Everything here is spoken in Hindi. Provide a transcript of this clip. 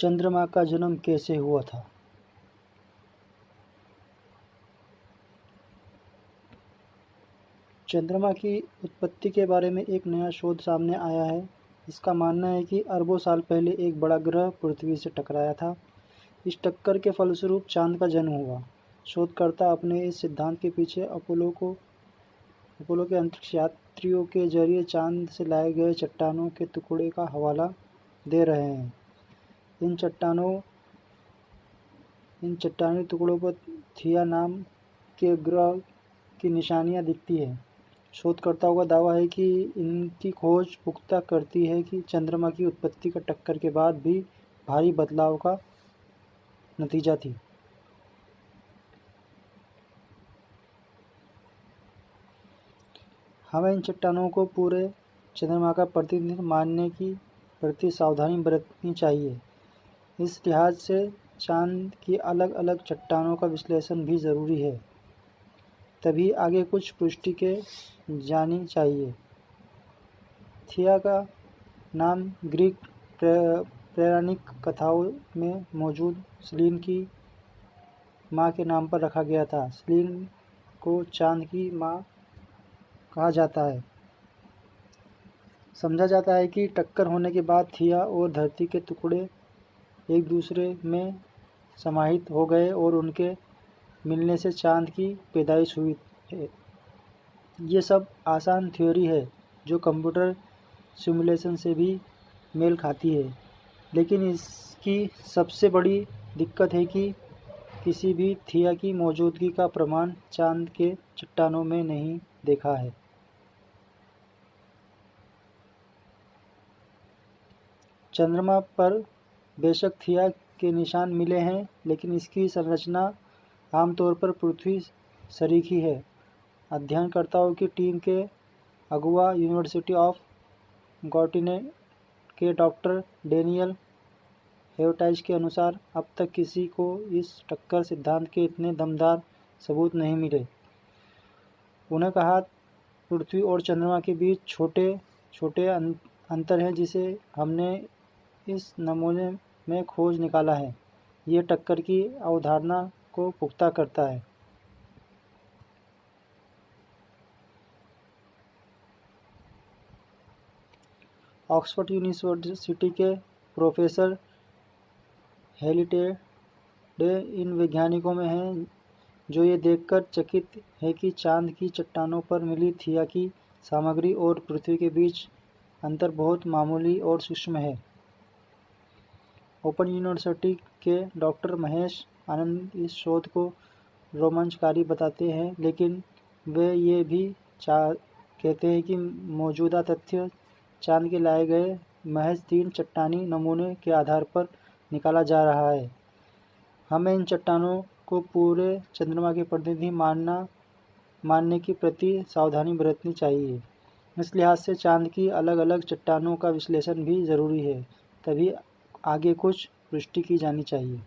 चंद्रमा का जन्म कैसे हुआ था? चंद्रमा की उत्पत्ति के बारे में एक नया शोध सामने आया है। इसका मानना है कि अरबों साल पहले एक बड़ा ग्रह पृथ्वी से टकराया था। इस टक्कर के फलस्वरूप चांद का जन्म हुआ। शोधकर्ता अपने इस सिद्धांत के पीछे अपोलो के अंतरिक्ष यात्रियों के जरिए चांद से लाए गए चट्टानों के टुकड़े का हवाला दे रहे हैं। इन चट्टानी टुकड़ों पर थिया नाम के ग्रह की निशानियां दिखती हैं। शोधकर्ताओं का दावा है कि इनकी खोज पुख्ता करती है कि चंद्रमा की उत्पत्ति का टक्कर के बाद भी भारी बदलाव का नतीजा थी। हमें इन चट्टानों को पूरे चंद्रमा का प्रतिनिधित्व मानने की प्रति सावधानी बरतनी चाहिए। इस लिहाज से चांद की अलग अलग चट्टानों का विश्लेषण भी ज़रूरी है, तभी आगे कुछ पुष्टि के जानी चाहिए। थिया का नाम ग्रीक पौराणिक कथाओं में मौजूद सेलीन की माँ के नाम पर रखा गया था। सेलीन को चांद की माँ कहा जाता है। समझा जाता है कि टक्कर होने के बाद थिया और धरती के टुकड़े एक दूसरे में समाहित हो गए और उनके मिलने से चांद की पैदाइश हुई है। ये सब आसान थ्योरी है जो कंप्यूटर सिमुलेशन से भी मेल खाती है, लेकिन इसकी सबसे बड़ी दिक्कत है कि किसी भी थिया की मौजूदगी का प्रमाण चांद के चट्टानों में नहीं देखा है। चंद्रमा पर बेशक थिया के निशान मिले हैं, लेकिन इसकी संरचना आमतौर पर पृथ्वी सरीखी है। अध्ययनकर्ताओं की टीम के अगुआ यूनिवर्सिटी ऑफ गॉटिंगन के डॉक्टर डेनियल हेवटाइज के अनुसार अब तक किसी को इस टक्कर सिद्धांत के इतने दमदार सबूत नहीं मिले। उन्हें कहा पृथ्वी और चंद्रमा के बीच छोटे छोटे अंतर हैं जिसे हमने इस नमूने में खोज निकाला है। ये टक्कर की अवधारणा को पुख्ता करता है। ऑक्सफोर्ड यूनिवर्सिटी के प्रोफेसर हेलिटेडे इन वैज्ञानिकों में हैं जो ये देखकर चकित है कि चांद की चट्टानों पर मिली थिया की सामग्री और पृथ्वी के बीच अंतर बहुत मामूली और सूक्ष्म है। ओपन यूनिवर्सिटी के डॉक्टर महेश आनंद इस शोध को रोमांचकारी बताते हैं, लेकिन वे ये भी कहते हैं कि मौजूदा तथ्य चांद के लाए गए महज 3 चट्टानी नमूने के आधार पर निकाला जा रहा है। हमें इन चट्टानों को पूरे चंद्रमा के प्रतिनिधि मानने की प्रति सावधानी बरतनी चाहिए। इस लिहाज से चांद की अलग अलग चट्टानों का विश्लेषण भी ज़रूरी है, तभी आगे कुछ पुष्टि की जानी चाहिए।